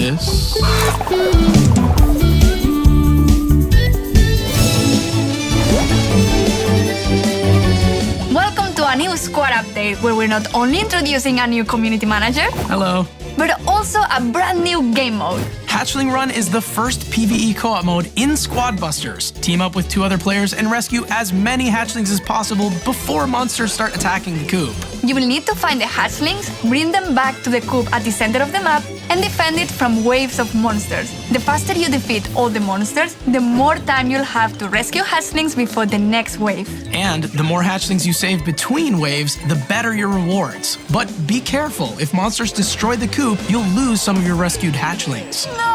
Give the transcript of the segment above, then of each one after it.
this. Welcome to a new squad update where we're not only introducing a new community manager, Hello. but also a brand new game mode. Hatchling Run is the first PvE co-op mode in Squad Busters. Team up with 2 other players and rescue as many hatchlings as possible before monsters start attacking the coop. You will need to find the hatchlings, bring them back to the coop at the center of the map, and defend it from waves of monsters. The faster you defeat all the monsters, the more time you'll have to rescue hatchlings before the next wave. And the more hatchlings you save between waves, the better your rewards. But be careful, if monsters destroy the coop, you'll lose some of your rescued hatchlings. No!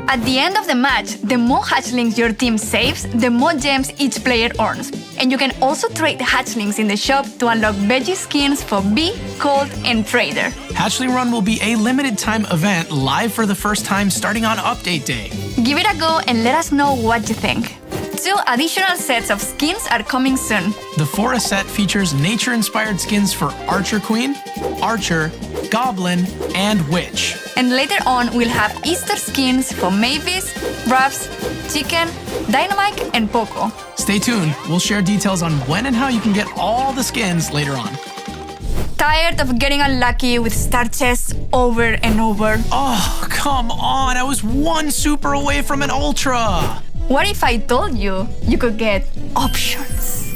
At the end of the match, the more hatchlings your team saves, the more gems each player earns. And you can also trade hatchlings in the shop to unlock veggie skins for Bee, Cold, and Trader. Hatchling Run will be a limited time event live for the first time starting on Update Day. Give it a go and let us know what you think. 2 additional sets of skins are coming soon. The Forest set features nature-inspired skins for Archer Queen, Archer, Goblin, and Witch. And later on, we'll have Easter skins for Mavis, Ruffs, Chicken, Dynamite, and Poco. Stay tuned, we'll share details on when and how you can get all the skins later on. Tired of getting unlucky with star chests over and over? Oh, come on, I was 1 super away from an Ultra! What if I told you you could get options?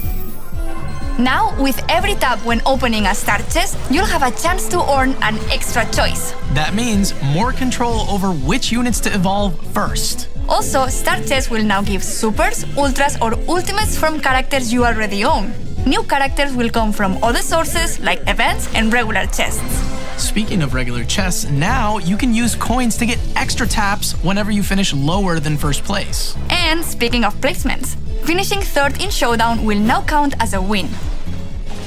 Now, with every tap when opening a star chest, you'll have a chance to earn an extra choice. That means more control over which units to evolve first. Also, star chests will now give supers, ultras, or ultimates from characters you already own. New characters will come from other sources like events and regular chests. Speaking of regular chests, now you can use coins to get extra taps whenever you finish lower than first place. And speaking of placements, finishing 3rd in Showdown will now count as a win.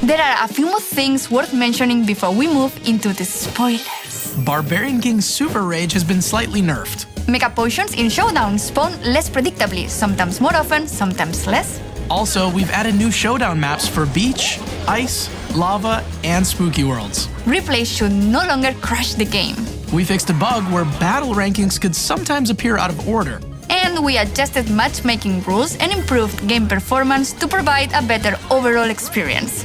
There are a few more things worth mentioning before we move into the spoilers. Barbarian King's Super Rage has been slightly nerfed. Mega potions in Showdown spawn less predictably, sometimes more often, sometimes less. Also, we've added new Showdown maps for Beach, Ice, Lava, and Spooky Worlds. Replays should no longer crash the game. We fixed a bug where battle rankings could sometimes appear out of order. And we adjusted matchmaking rules and improved game performance to provide a better overall experience.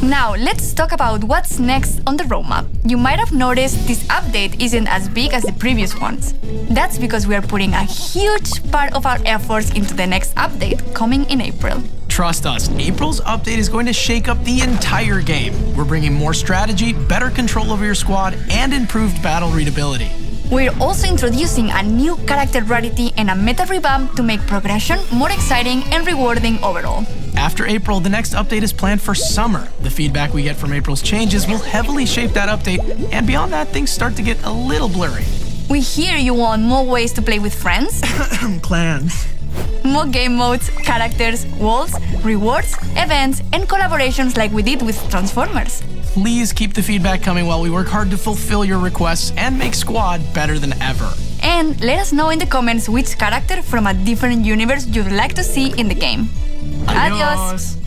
Now, let's talk about what's next on the roadmap. You might have noticed this update isn't as big as the previous ones. That's because we are putting a huge part of our efforts into the next update coming in April. Trust us, April's update is going to shake up the entire game. We're bringing more strategy, better control over your squad, and improved battle readability. We're also introducing a new character rarity and a meta revamp to make progression more exciting and rewarding overall. After April, the next update is planned for summer. The feedback we get from April's changes will heavily shape that update, and beyond that, things start to get a little blurry. We hear you want more ways to play with friends, Clans. more game modes, characters, walls, rewards, events, and collaborations like we did with Transformers. Please keep the feedback coming while we work hard to fulfill your requests and make Squad better than ever. And let us know in the comments which character from a different universe you'd like to see in the game. Adios!